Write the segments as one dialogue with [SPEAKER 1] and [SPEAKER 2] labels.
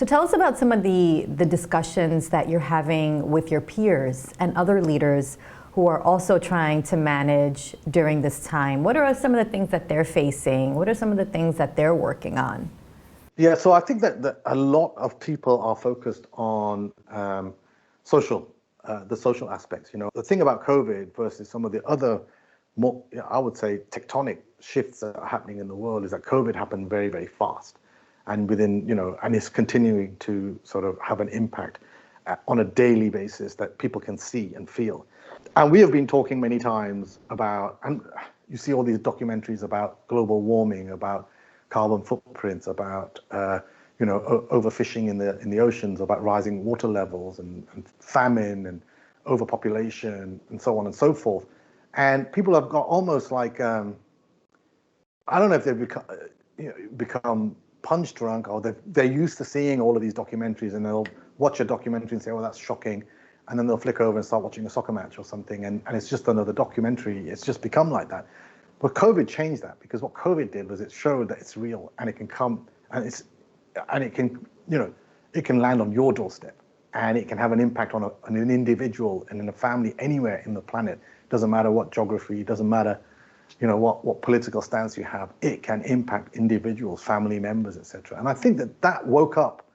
[SPEAKER 1] So tell us about some of the discussions that you're having with your peers and other leaders who are also trying to manage during this time. What are some of the things that they're facing? What are some of the things that they're working on?
[SPEAKER 2] Yeah, so I think that a lot of people are focused on the social aspects. The thing about COVID versus some of the other more, I would say, tectonic shifts that are happening in the world is that COVID happened very, very fast. And and it's continuing to sort of have an impact on a daily basis that people can see and feel. And we have been talking many times about, and you see all these documentaries about global warming, about carbon footprints, about overfishing in the oceans, about rising water levels and famine and overpopulation and so on and so forth. And people have got almost like I don't know if they've become punch drunk, or they're used to seeing all of these documentaries, and they'll watch a documentary and say, "Oh, that's shocking," and then they'll flick over and start watching a soccer match or something, and it's just another documentary. It's just become like that. But COVID changed that, because what COVID did was it showed that it's real, and it can come, and it can land on your doorstep, and it can have an impact on an individual and in a family anywhere in the planet. Doesn't matter what geography, doesn't matter what political stance you have, it can impact individuals, family members, etc. And I think that woke up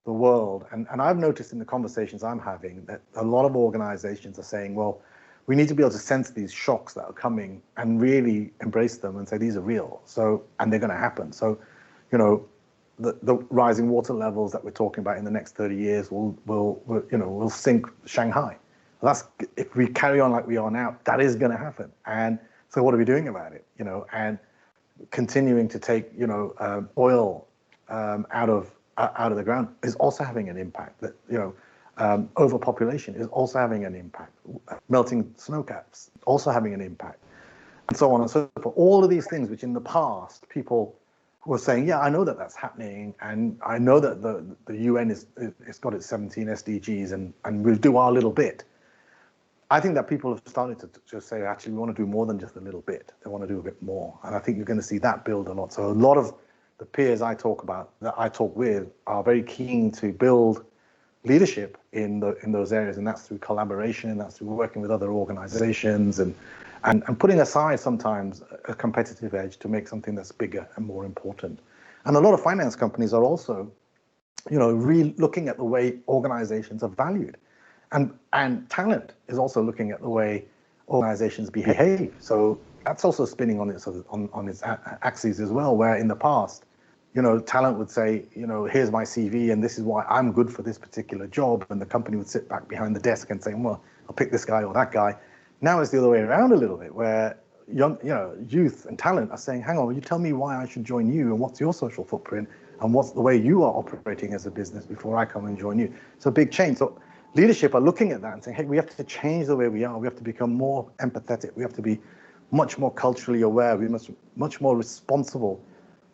[SPEAKER 2] the world. And I've noticed in the conversations I'm having that a lot of organizations are saying, well, we need to be able to sense these shocks that are coming and really embrace them and say these are real. And they're going to happen. So, the rising water levels that we're talking about in the next 30 years will sink Shanghai. If we carry on like we are now, that is going to happen. And so what are we doing about it? And continuing to take oil out of the ground is also having an impact. That overpopulation is also having an impact. Melting snow caps also having an impact, and so on and so forth. All of these things, which in the past people were saying, yeah, I know that that's happening, and I know that the UN it's got its 17 SDGs, and we'll do our little bit. I think that people have started to just say, actually, we want to do more than just a little bit. They want to do a bit more. And I think you're going to see that build a lot. So a lot of the peers I talk with are very keen to build leadership in those areas. And that's through collaboration, that's through working with other organizations and putting aside sometimes a competitive edge to make something that's bigger and more important. And a lot of finance companies are also, looking at the way organizations are valued. And talent is also looking at the way organizations behave. So that's also spinning on its axes as well, where in the past, talent would say, here's my CV and this is why I'm good for this particular job. And the company would sit back behind the desk and say, well, I'll pick this guy or that guy. Now it's the other way around a little bit, where youth and talent are saying, hang on, will you tell me why I should join you, and what's your social footprint, and what's the way you are operating as a business before I come and join you. It's a big change. So leadership are looking at that and saying, hey, we have to change the way we are. We have to become more empathetic. We have to be much more culturally aware. We must much more responsible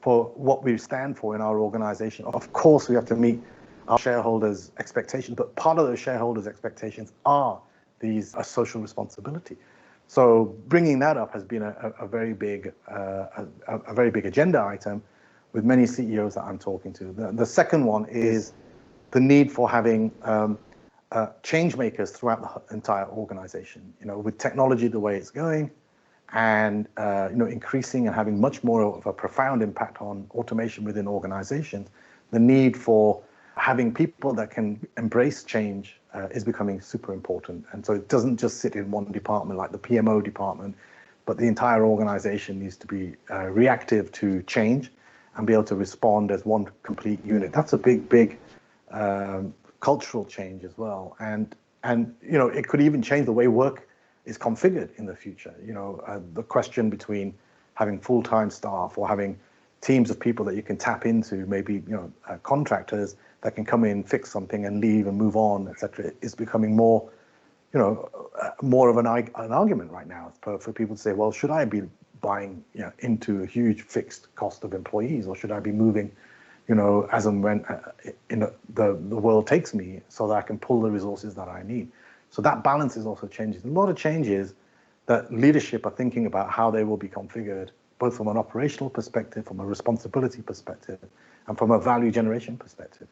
[SPEAKER 2] for what we stand for in our organization. Of course, we have to meet our shareholders' expectations, but part of those shareholders' expectations are these social responsibility. So bringing that up has been a very big agenda item with many CEOs that I'm talking to. The second one is the need for having change makers throughout the entire organization. With technology the way it's going, and increasing and having much more of a profound impact on automation within organizations, the need for having people that can embrace change is becoming super important. And so it doesn't just sit in one department like the PMO department, but the entire organization needs to be reactive to change and be able to respond as one complete unit. That's a big cultural change as well. And it could even change the way work is configured in the future. The question between having full-time staff or having teams of people that you can tap into, maybe contractors that can come in, fix something and leave and move on, etc., is becoming more of an argument right now for people to say, well, should I be buying into a huge fixed cost of employees, or should I be moving as and when the world takes me, so that I can pull the resources that I need. So that balance is also changing. A lot of changes that leadership are thinking about how they will be configured, both from an operational perspective, from a responsibility perspective, and from a value generation perspective.